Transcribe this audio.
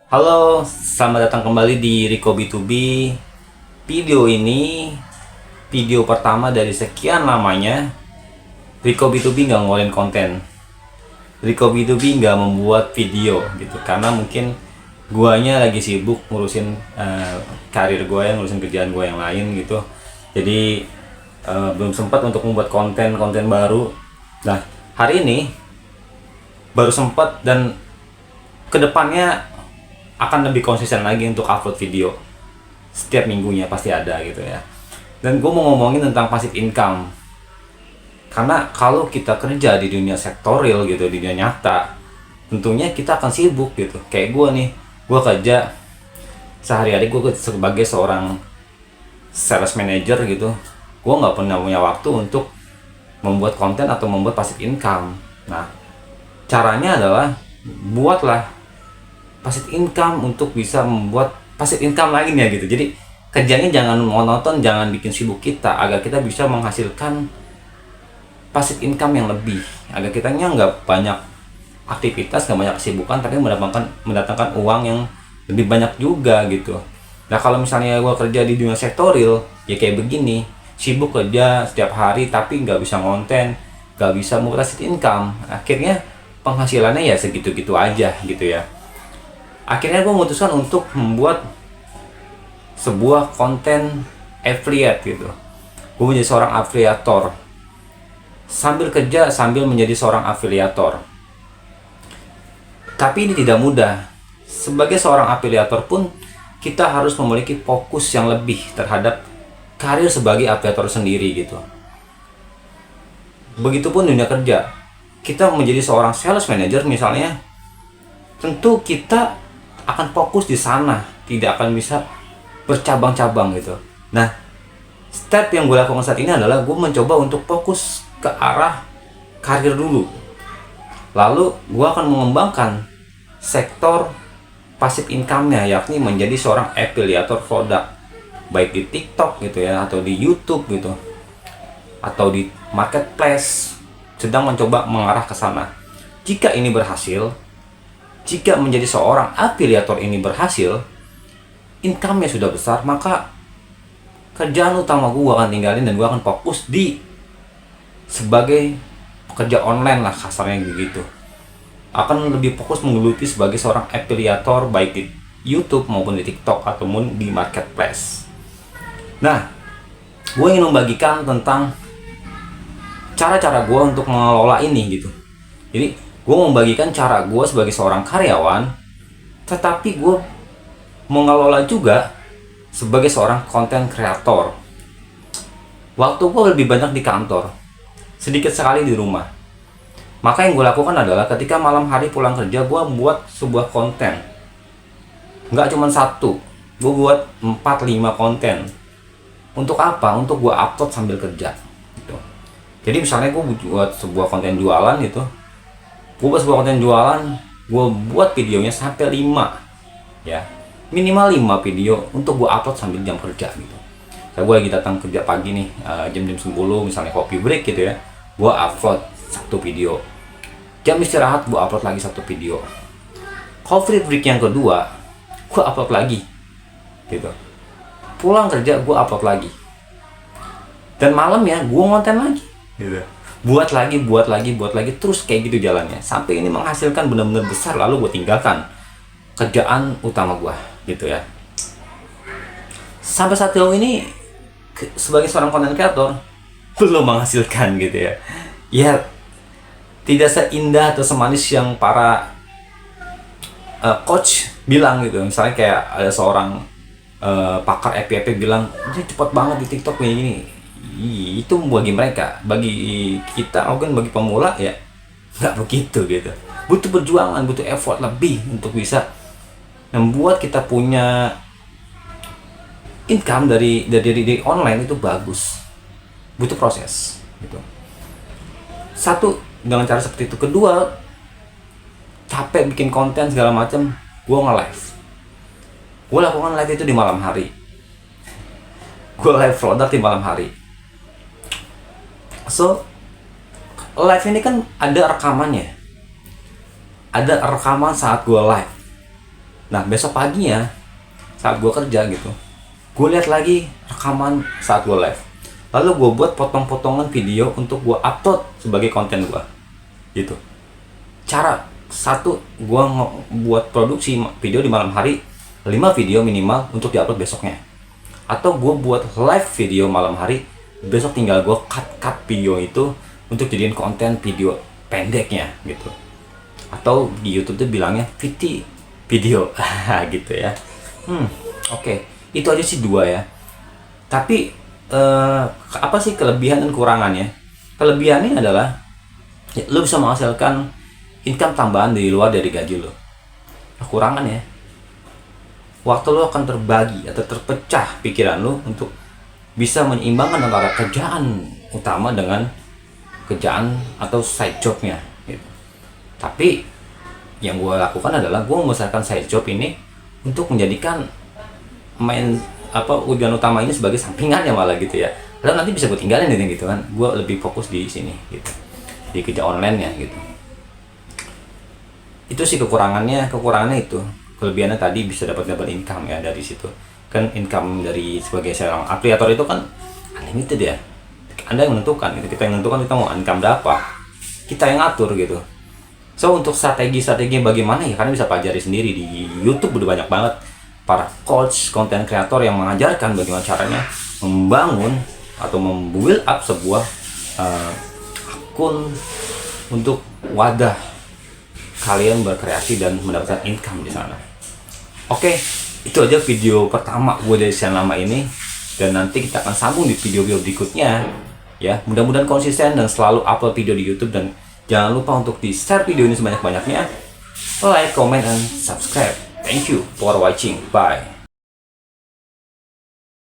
Halo, selamat datang kembali di Rico B2B. Video ini video pertama dari sekian lamanya. Rico B2B nggak ngeluarin konten. Rico B2B nggak membuat video gitu karena mungkin guanya lagi sibuk ngurusin karir gue, ngurusin kerjaan gue yang lain gitu. Jadi belum sempat untuk membuat konten baru. Nah, hari ini baru sempat dan kedepannya akan lebih konsisten lagi untuk upload video setiap minggunya pasti ada gitu ya. Dan gue mau ngomongin tentang passive income karena kalau kita kerja di dunia sektorial gitu, di dunia nyata, tentunya kita akan sibuk gitu. Kayak gue nih, gue kerja sehari-hari, gue sebagai seorang sales manager gitu, gue nggak pernah punya waktu untuk membuat konten atau membuat passive income. Nah, caranya adalah buatlah passive income untuk bisa membuat passive income lainnya gitu. Jadi kerjanya jangan monoton, jangan bikin sibuk kita, agar kita bisa menghasilkan passive income yang lebih, agar kitanya nggak banyak aktivitas, nggak banyak kesibukan, tapi mendatangkan uang yang lebih banyak juga gitu. Nah, kalau misalnya gue kerja di dunia sektoril ya kayak begini, sibuk kerja setiap hari tapi nggak bisa konten, nggak bisa membuat passive income, akhirnya penghasilannya ya segitu-gitu aja gitu ya. Akhirnya gue memutuskan untuk membuat sebuah konten affiliate gitu. Gue menjadi seorang afiliator. Sambil kerja, sambil menjadi seorang afiliator. Tapi ini tidak mudah. Sebagai seorang afiliator pun, kita harus memiliki fokus yang lebih terhadap karir sebagai afiliator sendiri gitu. Begitupun dunia kerja. Kita menjadi seorang sales manager misalnya, tentu kita akan fokus di sana, tidak akan bisa bercabang-cabang gitu. Nah, step yang gue lakukan saat ini adalah gue mencoba untuk fokus ke arah karir dulu. Lalu gue akan mengembangkan sektor passive income-nya, yakni menjadi seorang afiliator produk, baik di TikTok gitu ya, atau di YouTube gitu, atau di marketplace. Sedang mencoba mengarah ke sana. Jika ini berhasil, jika menjadi seorang afiliator ini berhasil, income-nya sudah besar, maka kerjaan utama gue akan tinggalin dan gue akan fokus di sebagai pekerja online lah kasarnya begitu. Akan lebih fokus menggeluti sebagai seorang afiliator baik di YouTube maupun di TikTok ataupun di marketplace. Nah, gue ingin membagikan tentang cara-cara gue untuk mengelola ini gitu. Jadi gue membagikan cara gue sebagai seorang karyawan, tetapi gue mengelola juga sebagai seorang konten kreator. Waktu gue lebih banyak di kantor, sedikit sekali di rumah. Maka yang gue lakukan adalah ketika malam hari pulang kerja, gue buat sebuah konten. Nggak cuma satu, gue buat 4-5 konten. Untuk apa? Untuk gue upload sambil kerja gitu. Jadi misalnya gue buat sebuah konten jualan gitu, gue buat sebuah konten jualan, gue buat videonya sampai 5 ya, minimal 5 video untuk gue upload sambil jam kerja gitu. Gue lagi datang kerja pagi nih, jam-jam 10 misalnya kopi break gitu ya, gue upload satu video. Jam istirahat gue upload lagi satu video. Coffee break yang kedua gue upload lagi gitu. Pulang kerja gue upload lagi, dan malam ya gue ngonten lagi gitu. Buat lagi terus kayak gitu jalannya sampai ini menghasilkan benar-benar besar, lalu gue tinggalkan kerjaan utama gue gitu ya. Sampai saat ini sebagai seorang content creator belum menghasilkan gitu ya. Ya tidak seindah atau semanis yang para coach bilang gitu. Misalnya kayak ada seorang pakar FYP bilang ini cepat banget di TikTok kayak gini. Itu bagi mereka, bagi kita mungkin bagi pemula ya nggak begitu gitu. Butuh perjuangan, butuh effort lebih untuk bisa membuat kita punya income dari online itu bagus. Butuh proses gitu. Satu, dengan cara seperti itu. Kedua, capek bikin konten segala macam, gue nge-live. Gue lakukan live itu di malam hari. Gue live produk di malam hari. So, live ini kan ada rekamannya. Ada rekaman saat gue live. Nah besok paginya saat gue kerja gitu, gue lihat lagi rekaman saat gue live, lalu gue buat potong-potongan video untuk gue upload sebagai konten gue gitu. Cara satu, gue buat produksi video di malam hari 5 video minimal untuk diupload besoknya, atau gue buat live video malam hari, besok tinggal gue cut video itu untuk jadiin konten video pendeknya gitu, atau di YouTube tuh bilangnya VT video gitu ya. Oke. Itu aja sih 2 ya. Tapi apa sih kelebihan dan kurangannya? Kelebihannya adalah ya, lo bisa menghasilkan income tambahan di luar dari gaji lo. Kekurangannya, waktu lo akan terbagi atau terpecah pikiran lo untuk bisa menyeimbangkan antara kerjaan utama dengan kerjaan atau side jobnya gitu. Tapi yang gue lakukan adalah gue membesarkan side job ini untuk menjadikan ujian utama ini sebagai sampingannya malah gitu ya. Lalu nanti bisa gue tinggalin gitu kan. Gue lebih fokus di sini gitu, di kerja online ya gitu. Itu sih kekurangannya itu. Kelebihannya tadi bisa dapat income ya dari situ. Kan income dari sebagai seorang afiliator itu kan unlimited ya. Anda yang menentukan gitu. Kita yang menentukan kita mau income berapa. Kita yang ngatur gitu. So untuk strategi bagaimana ya, kalian bisa pelajari sendiri di YouTube. Udah banyak banget para coach, konten kreator yang mengajarkan bagaimana caranya membangun atau membuild up sebuah akun untuk wadah kalian berkreasi dan mendapatkan income di sana. Oke, itu aja video pertama gue dari sekian lama ini, dan nanti kita akan sambung di video-video berikutnya ya. Mudah-mudahan konsisten dan selalu upload video di YouTube, dan jangan lupa untuk di-share video ini sebanyak-banyaknya. Like, comment, and subscribe. Thank you for watching. Bye.